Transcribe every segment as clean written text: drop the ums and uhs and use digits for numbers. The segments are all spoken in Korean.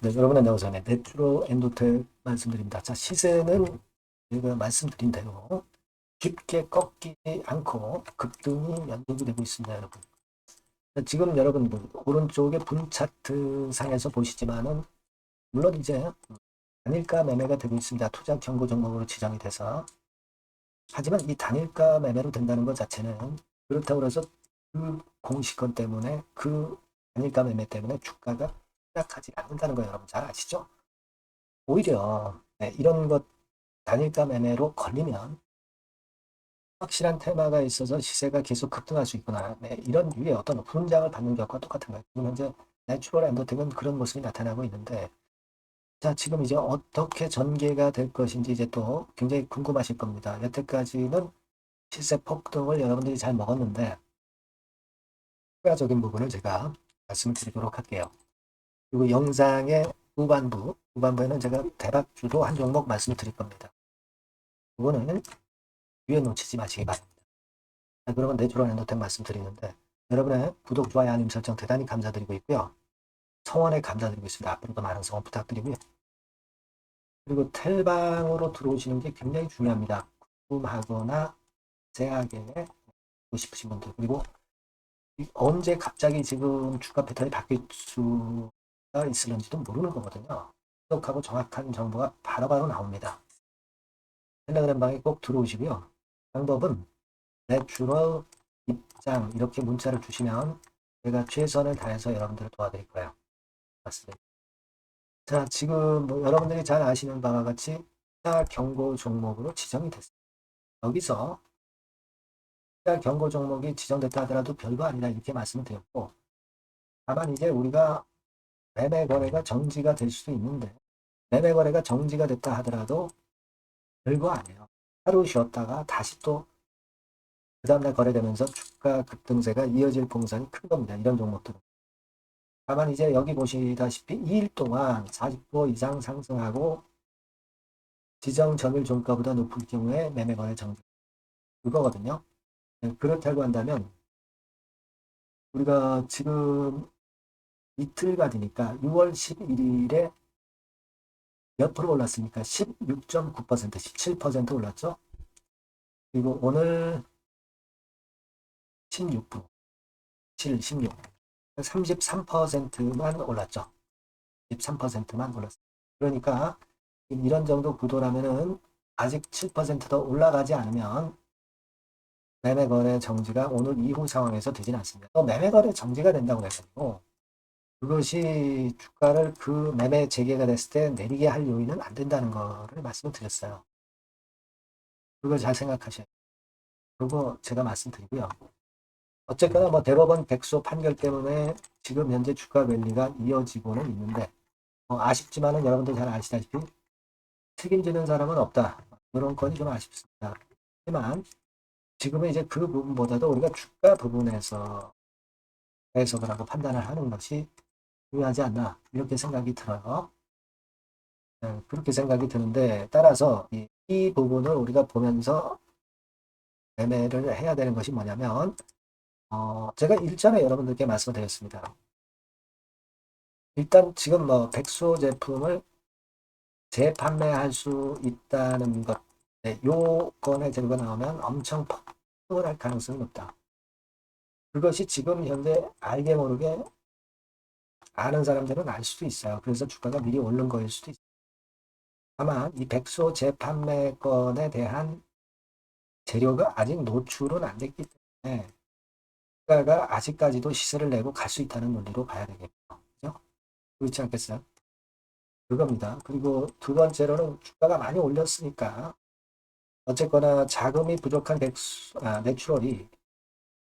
네, 여러분 안녕하세요. 네, 네트로 엔도텍 말씀드립니다. 자, 시세는 제가 말씀드린 대로 깊게 꺾이지 않고 급등이 연속이 되고 있습니다, 여러분. 자, 지금 여러분 오른쪽에 분 차트 상에서 보시지만은 물론 이제 단일가 매매가 되고 있습니다. 투자 경고 종목으로 지정이 돼서. 하지만 이 단일가 매매로 된다는 것 자체는 그렇다고 해서 그 공시권 때문에 그 단일가 매매 때문에 주가가 하락하지 않는다는 거 여러분 잘 아시죠? 오히려 네, 이런 것 단일가 매매로 걸리면 확실한 테마가 있어서 시세가 계속 급등할 수 있구나. 네, 이런 유의 어떤 분장을 받는 것과 똑같은 거예요. 지금 현재 내추럴 엔더텍은 그런 모습이 나타나고 있는데, 자, 지금 이제 어떻게 전개가 될 것인지 이제 또 굉장히 궁금하실 겁니다. 여태까지는 시세 폭등을 여러분들이 잘 먹었는데, 추가적인 부분을 제가 말씀을 드리도록 할게요. 그리고 영상의 후반부에는 제가 대박주도 한 종목 말씀을 드릴 겁니다. 그거는 위에 놓치지 마시기 바랍니다. 자, 그러면 내추럴 엔더텍 말씀드리는데 여러분의 구독, 좋아요, 알림 설정 대단히 감사드리고 있고요. 성원에 감사드리고 있습니다. 앞으로도 많은 성원 부탁드리고요. 그리고 텔방으로 들어오시는 게 굉장히 중요합니다. 궁금하거나 세하게 보고 싶으신 분들 그리고 언제 갑자기 지금 주가 패턴이 바뀔 수가 있을는지도 모르는 거거든요. 똑똑하고 정확한 정보가 바로바로 나옵니다. 텔레그램 방에 꼭 들어오시고요. 방법은 내추럴 입장 이렇게 문자를 주시면 제가 최선을 다해서 여러분들을 도와드릴 거예요. 맞습니다. 자, 지금 뭐 여러분들이 잘 아시는 바와 같이 투자 경고 종목으로 지정이 됐습니다. 여기서 투자 경고 종목이 지정됐다 하더라도 별거 아니라 이렇게 말씀을 드렸고, 다만 이제 우리가 매매 거래가 정지가 될 수도 있는데 매매 거래가 정지가 됐다 하더라도 별거 아니에요. 하루 쉬었다가 다시 또 그 다음날 거래되면서 주가 급등세가 이어질 공산이 큰 겁니다. 이런 종목들은. 다만 이제 여기 보시다시피 2일 동안 40% 이상 상승하고 지정 전일 종가보다 높을 경우에 매매 거래 정지. 그거거든요. 네, 그렇다고 한다면 우리가 지금 이틀간이니까 6월 11일에 몇 프로 올랐습니까? 16.9%, 17% 올랐죠? 그리고 오늘 16%, 7, 16, 33%만 올랐죠. 13%만 올랐어요. 그러니까 이런 정도 구도라면은 아직 7%더 올라가지 않으면 매매 거래 정지가 오늘 이후 상황에서 되진 않습니다. 또 매매 거래 정지가 된다고 해가지고 그것이 주가를 그 매매 재개가 됐을 때 내리게 할 요인은 안 된다는 거를 말씀을 드렸어요. 그걸 잘 생각하셔야 돼요. 그거 제가 말씀드리고요. 어쨌거나 뭐 대법원 백소 판결 때문에 지금 현재 주가 랠리가 이어지고는 있는데 아쉽지만은 여러분들 잘 아시다시피 책임지는 사람은 없다. 이런 건이 좀 아쉽습니다. 하지만 지금은 이제 그 부분보다도 우리가 주가 부분에서 해석을 하고 판단을 하는 것이 중요하지 않나 이렇게 생각이 들어요. 네, 그렇게 생각이 드는데 따라서 이 부분을 우리가 보면서 매매를 해야 되는 것이 뭐냐면 제가 일전에 여러분들께 말씀드렸습니다. 일단 지금 뭐 백수 제품을 재판매할 수 있다는 것, 네, 요건의 재료가 나오면 엄청 폭등을 할 가능성이 높다. 그것이 지금 현재 알게 모르게 아는 사람들은 알 수도 있어요. 그래서 주가가 미리 오른 거일 수도 있어요. 다만 이 백소 재판매권에 대한 재료가 아직 노출은 안 됐기 때문에 주가가 아직까지도 시세를 내고 갈 수 있다는 논리로 봐야 되겠죠. 그렇죠? 그렇지 않겠어요? 그겁니다. 그리고 두 번째로는 주가가 많이 올렸으니까 어쨌거나 자금이 부족한 내추럴이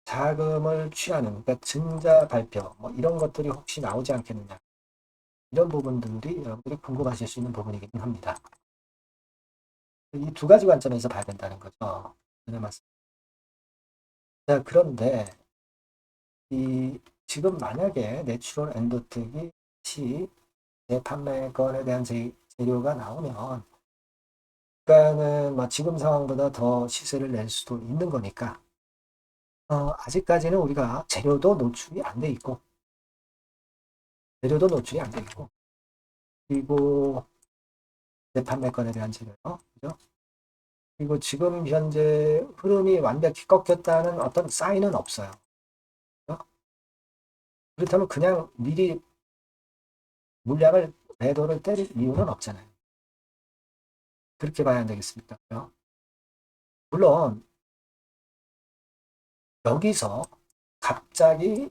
자금을 취하는 그러니까 증자 발표 뭐 이런 것들이 혹시 나오지 않겠느냐 이런 부분들이 여러분들이 궁금하실 수 있는 부분이긴 합니다. 이 두 가지 관점에서 봐야 된다는 거죠. 네, 맞습니다. 자, 그런데 이 지금 만약에 내추럴 엔도텍이 시 재판매건에 대한 재료가 나오면 주가는 뭐 지금 상황보다 더 시세를 낼 수도 있는 거니까 아직까지는 우리가 재료도 노출이 안 돼 있고 그리고 재판매건에 대한 재료, 그죠? 그리고 지금 현재 흐름이 완벽히 꺾였다는 어떤 사인은 없어요. 그죠? 그렇다면 그냥 미리 물량을 매도를 때릴 이유는 없잖아요. 그렇게 봐야 되겠습니까? 그죠? 물론 여기서 갑자기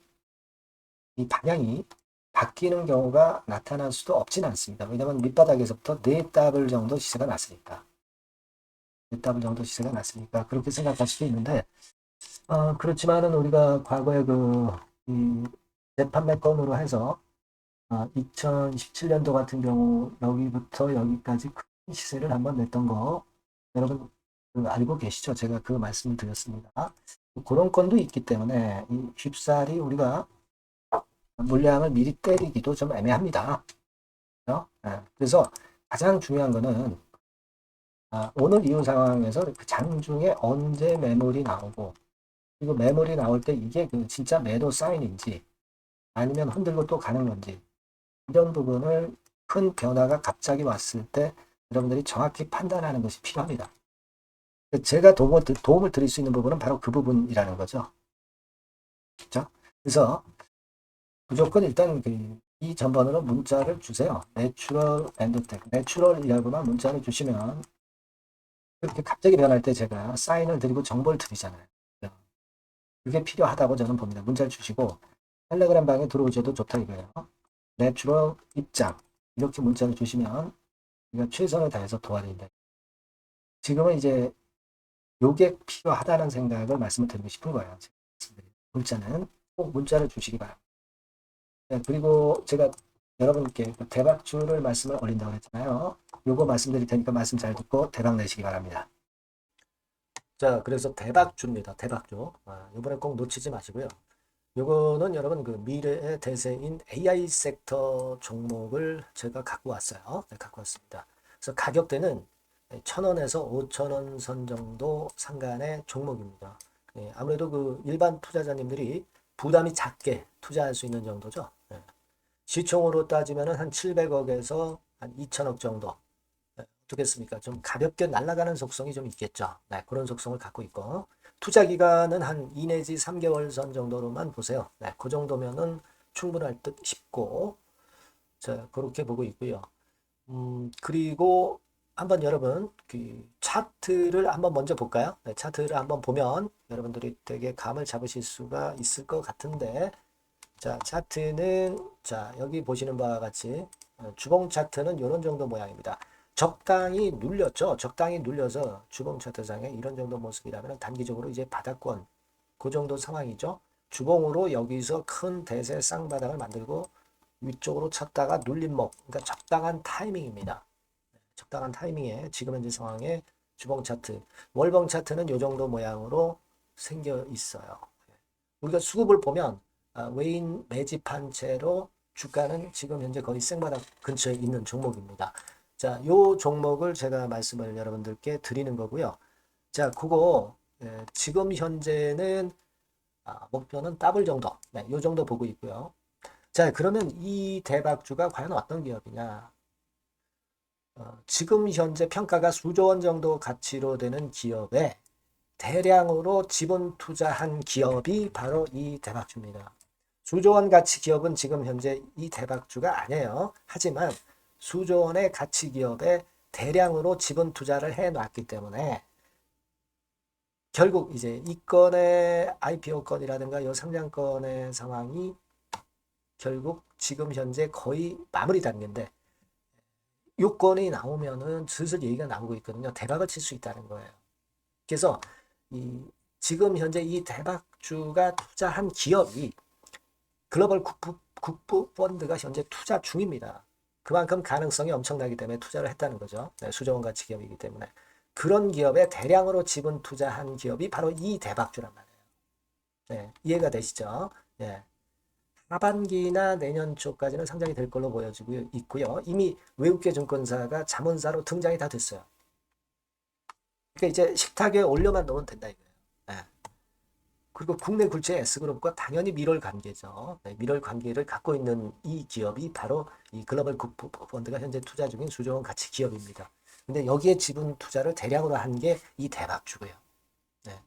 이 방향이 바뀌는 경우가 나타날 수도 없진 않습니다. 왜냐하면 밑바닥에서부터 4더블 정도 시세가 났으니까. 4더블 정도 시세가 났으니까 그렇게 생각할 수도 있는데, 그렇지만은 우리가 과거에 이 재판매 건으로 해서 2017년도 같은 경우 여기부터 여기까지 큰 시세를 한번 냈던 거 여러분 알고 계시죠? 제가 그 말씀을 드렸습니다. 그런 건도 있기 때문에 이 쉽사리 우리가 물량을 미리 때리기도 좀 애매합니다. 그렇죠? 그래서 가장 중요한 거는 오늘 이후 상황에서 그 장중에 언제 매물이 나오고 그리고 매물이 나올 때 이게 진짜 매도 사인인지 아니면 흔들고 또 가는 건지 이런 부분을 큰 변화가 갑자기 왔을 때 여러분들이 정확히 판단하는 것이 필요합니다. 제가 도움을 드릴 수 있는 부분은 바로 그 부분이라는 거죠. 그렇죠? 그래서 무조건 일단 이 전번으로 문자를 주세요. 내추럴 엔드텍, 내추럴이라고만 문자를 주시면 그렇게 갑자기 변할 때 제가 사인을 드리고 정보를 드리잖아요. 그게 필요하다고 저는 봅니다. 문자를 주시고 텔레그램 방에 들어오셔도 좋다 이거예요. 내추럴 입장 이렇게 문자를 주시면 우리가 최선을 다해서 도와드린다. 지금은 이제 요게 필요하다는 생각을 말씀을 드리고 싶은 거예요. 문자는 꼭 문자를 주시기 바랍니다. 네, 그리고 제가 여러분께 대박주를 말씀을 올린다고 했잖아요. 요거 말씀드릴 테니까 말씀 잘 듣고 대박 내시기 바랍니다. 자, 그래서 대박주입니다. 대박주. 이번에 꼭 놓치지 마시고요. 요거는 여러분 미래의 대세인 AI 섹터 종목을 제가 갖고 왔어요. 네, 갖고 왔습니다. 그래서 가격대는 1,000원에서 5,000원 선 정도 상간의 종목입니다. 네, 아무래도 일반 투자자님들이 부담이 작게 투자할 수 있는 정도죠. 네. 시총으로 따지면 한 700억에서 한 2천억 정도. 네, 어떻겠습니까? 좀 가볍게 날아가는 속성이 좀 있겠죠. 네, 그런 속성을 갖고 있고. 투자 기간은 한 2 내지 3개월 선 정도로만 보세요. 네, 그 정도면은 충분할 듯 싶고, 자, 그렇게 보고 있고요. 그리고 한번 여러분 차트를 한번 먼저 볼까요? 네, 차트를 한번 보면 여러분들이 되게 감을 잡으실 수가 있을 것 같은데, 자, 차트는 자, 여기 보시는 바와 같이 주봉 차트는 이런 정도 모양입니다. 적당히 눌렸죠. 적당히 눌려서 주봉 차트상에 이런 정도 모습이라면 단기적으로 이제 바닥권 그 정도 상황이죠. 주봉으로 여기서 큰 대세 쌍바닥을 만들고 위쪽으로 쳤다가 눌림목, 그러니까 적당한 타이밍입니다. 적당한 타이밍에 지금 현재 상황에 주봉 차트, 월봉 차트는 이 정도 모양으로 생겨 있어요. 우리가 수급을 보면 외인 매집한 채로 주가는 지금 현재 거의 생바닥 근처에 있는 종목입니다. 자, 요 종목을 제가 말씀을 여러분들께 드리는 거고요. 자, 그거 지금 현재는 목표는 더블 정도, 네, 요 정도 보고 있고요. 자, 그러면 이 대박주가 과연 어떤 기업이냐? 지금 현재 평가가 수조 원 정도 가치로 되는 기업에 대량으로 지분 투자한 기업이 바로 이 대박주입니다. 수조 원 가치 기업은 지금 현재 이 대박주가 아니에요. 하지만 수조 원의 가치 기업에 대량으로 지분 투자를 해 놨기 때문에 결국 이제 이 건의 IPO 건이라든가 이 상장건의 상황이 결국 지금 현재 거의 마무리 단계인데 요건이 나오면은 슬슬 얘기가 나오고 있거든요. 대박을 칠 수 있다는 거예요. 그래서 지금 현재 이 대박주가 투자한 기업이 글로벌 국부 펀드가 현재 투자 중입니다. 그만큼 가능성이 엄청나기 때문에 투자를 했다는 거죠. 네, 수조원 가치 기업이기 때문에. 그런 기업에 대량으로 지분 투자한 기업이 바로 이 대박주란 말이에요. 네, 이해가 되시죠? 네. 하반기나 내년 초까지는 상장이 될 걸로 보여지고 있고요. 이미 외국계 증권사가 자문사로 등장이 다 됐어요. 그러니까 이제 식탁에 올려만 놓으면 된다 이거예요. 네. 그리고 국내 굴지의 S그룹과 당연히 밀월 관계죠. 네, 밀월 관계를 갖고 있는 이 기업이 바로 이 글로벌 국부 펀드가 현재 투자 중인 수조원 가치 기업입니다. 근데 여기에 지분 투자를 대량으로 한 게 이 대박주고요. 네.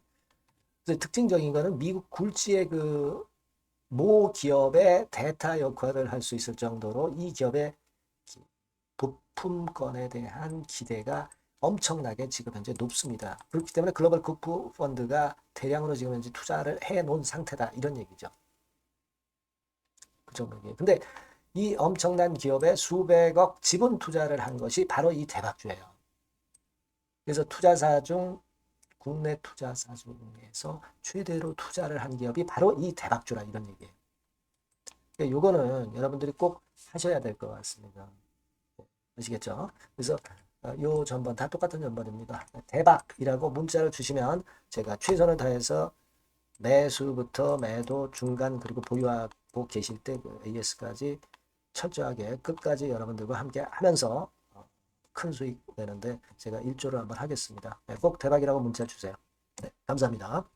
그래서 특징적인 거는 미국 굴지의 그 모 기업의 대타 역할을 할 수 있을 정도로 이 기업의 부품권에 대한 기대가 엄청나게 지금 현재 높습니다. 그렇기 때문에 글로벌 국부 펀드가 대량으로 지금 현재 투자를 해 놓은 상태다. 이런 얘기죠. 그 정도예요. 근데 이 엄청난 기업에 수백억 지분 투자를 한 것이 바로 이 대박주예요. 그래서 투자사 중 국내 투자사 중에서 최대로 투자를 한 기업이 바로 이 대박주라 이런 얘기예요. 그러니까 요거는 여러분들이 꼭 하셔야 될 것 같습니다. 아시겠죠? 그래서 요 전번 다 똑같은 전번입니다. 대박이라고 문자를 주시면 제가 최선을 다해서 매수부터 매도, 중간 그리고 보유하고 계실 때 그 AS까지 철저하게 끝까지 여러분들과 함께 하면서 큰 수익 내는데 제가 일조를 한번 하겠습니다. 네, 꼭 대박이라고 문자 주세요. 네, 감사합니다.